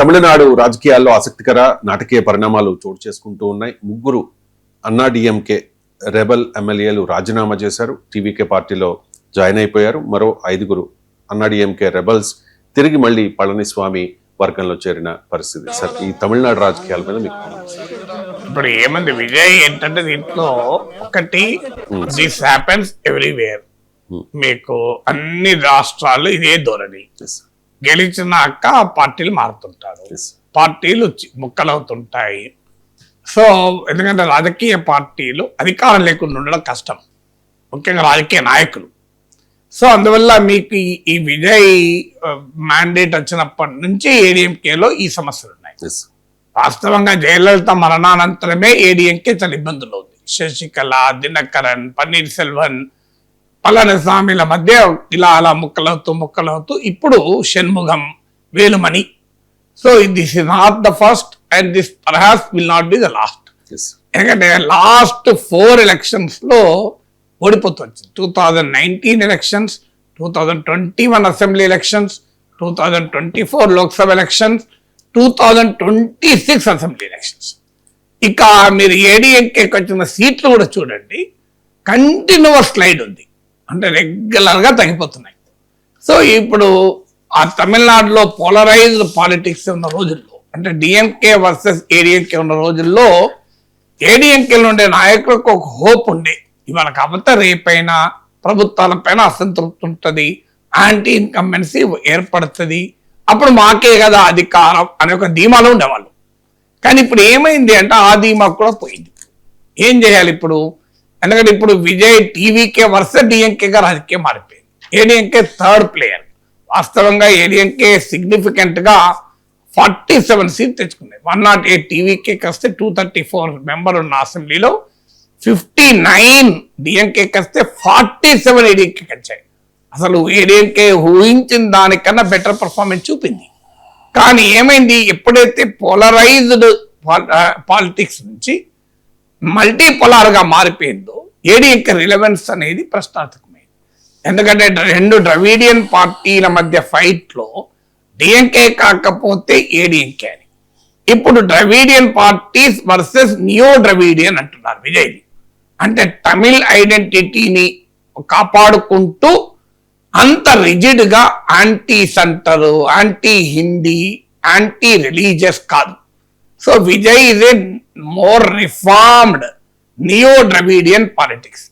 తమిళనాడు రాజకీయాల్లో ఆసక్తికర నాటకీయ పరిణామాలు చోటు చేసుకుంటూ ఉన్నాయి. ముగ్గురు అన్నా డిఎంకే రెబల్ ఎమ్మెల్యేలు రాజీనామా చేశారు, టీవీకే పార్టీలో జాయిన్ అయిపోయారు. మరో 5 అన్నా డిఎంకే రెబల్స్ తిరిగి మళ్ళీ పళనిస్వామి వర్గంలో చేరిన పరిస్థితి. సార్, ఈ తమిళనాడు రాజకీయాల మీద మీకు ఇప్పుడు ఏమంది విజయ్ ఏంటంటే దీంట్లో ఒకటి దిస్ హ్యాపెన్స్ ఎవ్రీవేర్. మీకు అన్ని రాష్ట్రాలు ఇదే ధోరణి. గెలిచినాక పార్టీలు మారుతుంటారు, పార్టీలు ముక్కలవుతుంటాయి. సో ఎందుకంటే రాజకీయ పార్టీలు అధికారం లేకుండా ఉండడం కష్టం, ముఖ్యంగా రాజకీయ నాయకులు. సో అందువల్ల మీకు ఈ విజయ్ మ్యాండేట్ వచ్చినప్పటి నుంచి ఏడీఎంకేలో ఈ సమస్యలు ఉన్నాయి. వాస్తవంగా జయలలిత మరణానంతరమే ఏడీఎంకే చాలా ఇబ్బందులు ఉంది. శశికళ, దినకరన్, పన్నీర్ సెల్వన్, పళనిస్వామిల మధ్య ఇలా అలా ముక్కలవుతూ ఇప్పుడు Shanmugam, Velumani. So this is not the first and this perhaps will not be the last. ఎందుకంటే లాస్ట్ 4 ఎలక్షన్స్ లో ఓడిపోతూ వచ్చింది. 2019 elections, 2021 assembly elections, 2024 Lok Sabha elections, 2026 assembly elections. ఇక మీరు ఏడీఎంకేకి వచ్చిన సీట్లు కూడా చూడండి, కంటిన్యూస్ స్లైడ్ ఉంది, అంటే రెగ్యులర్గా తగ్గిపోతున్నాయి. సో ఇప్పుడు ఆ తమిళనాడులో పోలరైజ్డ్ పాలిటిక్స్ ఉన్న రోజుల్లో, అంటే డిఎంకే వర్సెస్ ఏడీఎంకే ఉన్న రోజుల్లో ఏడీఎంకేలో ఉండే నాయకులకు ఒక హోప్ ఉండే, ఇవాళ కాకపోతే రేపైనా ప్రభుత్వాలపైన అసంతృప్తి ఉంటుంది, యాంటీ ఇన్కంబెన్సీ ఏర్పడుతుంది, అప్పుడు మాకే కదా అధికారం అనే ఒక ధీమాలో ఉండేవాళ్ళు. కానీ ఇప్పుడు ఏమైంది అంటే ఆ ధీమా కూడా పోయింది. ఏం చేయాలి ఇప్పుడు? ఎందుకంటే ఇప్పుడు విజయ్ టీవీకే వర్సెస్ డిఎంకేగా రాజకీయం మారిపోయింది. ADMK third player. వాస్తవంగా ఏడీఎంకే సిగ్నిఫికెంట్ గా 47 సీట్లు తెచ్చుకుంది. 108 టీవీకేకి వస్తే 234 మెంబర్ ఉన్న అసెంబ్లీలో 59 డిఎంకేకి వస్తే 47 ఏడీఎంకేకి వచ్చాయి. అసలు ఏడీఎంకే ఊహించిన దానికన్నా బెటర్ పర్ఫార్మెన్స్ చూపింది. కానీ ఏమైంది, ఎప్పుడైతే పోలరైజ్డ్ పాలిటిక్స్ నుంచి మల్టీపోలార్ గా మారిపోయిందో ఏడీఎంకే రిలవెన్స్ అనేది ప్రశ్నార్థకమైంది. ఎందుకంటే 2 ద్రవిడియన్ పార్టీల మధ్య ఫైట్ లో డిఎంకే కాకపోతే ఏడీఎంకే అని. ఇప్పుడు Dravidian parties versus neo Dravidian అంటున్నారు విజయ్ని. అంటే తమిళ్ ఐడెంటిటీని కాపాడుకుంటూ అంత రిజిడ్ గా anti centre, anti Hindi, anti religious కాదు. So Vijay is a more reformed neo Dravidian politics.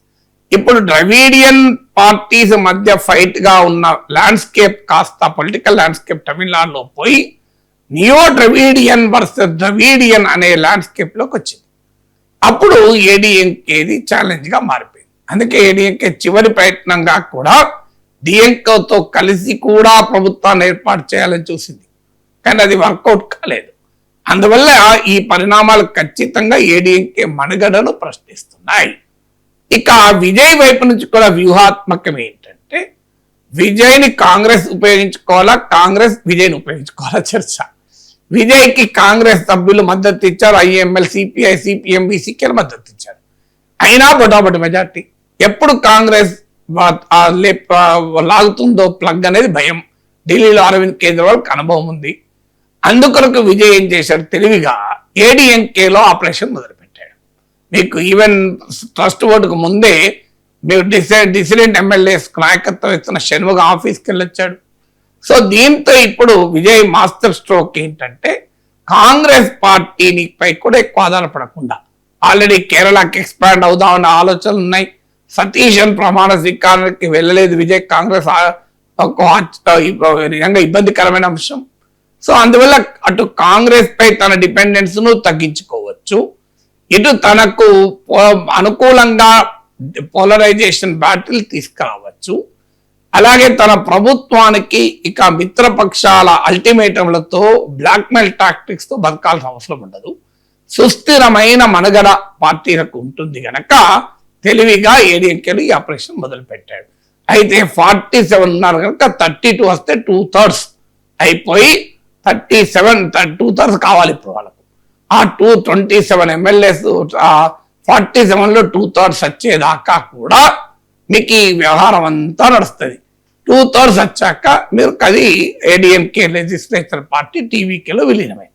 ఇప్పుడు ద్రవిడియన్ పార్టీస్ మధ్య ఫైట్ గా ఉన్న ల్యాండ్స్కేప్ కాస్త పొలిటికల్ ల్యాండ్స్కేప్ తమిళనాడులో పోయి నియో ద్రవిడియన్ వర్సెస్ ద్రవిడియన్ అనే ల్యాండ్స్కేప్ లోకి వచ్చింది. అప్పుడు ఏడీఎంకేది ఛాలెంజ్ గా మారిపోయింది. అందుకే ఏడీఎంకే చివరి ప్రయత్నంగా కూడా డిఎంకేతో కలిసి కూడా ప్రభుత్వాన్ని ఏర్పాటు చేయాలని చూసింది, కానీ అది వర్కౌట్ కాలేదు. అందువల్ల ఈ పరిణామాలు ఖచ్చితంగా ఏడీఎంకే మనుగడను ప్రశ్నిస్తున్నాయి. ఇక విజయ్ వైపు నుంచి కూడా వ్యూహాత్మకం ఏంటంటే, విజయ్ని కాంగ్రెస్ ఉపయోగించుకోవాలా, కాంగ్రెస్ విజయ్ని ఉపయోగించుకోవాలా చర్చ. విజయ్కి కాంగ్రెస్ సభ్యులు మద్దతు ఇచ్చారు, ఐఎంఎల్, సిపిఐ, సిపిఎం, బీసీకేలు మద్దతు ఇచ్చారు. అయినా బొటాబొటి మెజార్టీ. ఎప్పుడు కాంగ్రెస్ లాగుతుందో ప్లగ్ అనేది భయం. ఢిల్లీలో అరవింద్ కేజ్రీవాల్కి అనుభవం ఉంది. అందుకొరకు విజయ్ ఏం చేశాడు, తెలివిగా ఏడీఎంకేలో ఆపరేషన్ మొదలుపెట్టాడు. మీకు ఈవెన్ ట్రస్ట్ ఓటుకు ముందే మీరు డిసిడెంట్ ఎమ్మెల్యేస్ నాయకత్వం ఇస్తున్న షణ్ముగ ఆఫీస్కి వెళ్ళొచ్చాడు. సో దీంతో ఇప్పుడు విజయ్ మాస్టర్ స్ట్రోక్ ఏంటంటే, కాంగ్రెస్ పార్టీని పై కూడా ఎక్కువ ఆధారపడకుండా, ఆల్రెడీ కేరళకి ఎక్స్పాండ్ అవుదామన్న ఆలోచనలు ఉన్నాయి. సతీశన్ ప్రమాణ స్వీకారానికి వెళ్ళలేదు విజయ్. కాంగ్రెస్ నిజంగా ఇబ్బందికరమైన అంశం. సో అందువల్ల అటు కాంగ్రెస్ పై తన డిపెండెన్స్ ను తగ్గించుకోవచ్చు, ఇటు తనకు అనుకూలంగా పోలరైజేషన్ బ్యాటిల్ తీసుకురావచ్చు. అలాగే తన ప్రభుత్వానికి ఇక మిత్రపక్షాల అల్టిమేటంలతో, బ్లాక్మెయిల్ టాక్టిక్స్ తో బతకాల్సిన అవసరం ఉండదు. సుస్థిరమైన మనుగడ పార్టీలకు ఉంటుంది గనక తెలివిగా ఏడీఎంకేలు ఈ ఆపరేషన్ మొదలు పెట్టాడు. అయితే 47 ఉన్నారు కనుక 32 వస్తే 2/3 అయిపోయి 2/3 కావాలి ఇప్పుడు వాళ్ళకు. ఆ 227 ఎమ్మెల్యేస్ 47లో 2/3 వచ్చేదాకా కూడా మీకు ఈ వ్యవహారం అంతా నడుస్తుంది. 2/3 వచ్చాక మీరు అది ఏడీఎంకే లెజిస్లేచర్ పార్టీ టీవీకేలో విలీనమైంది.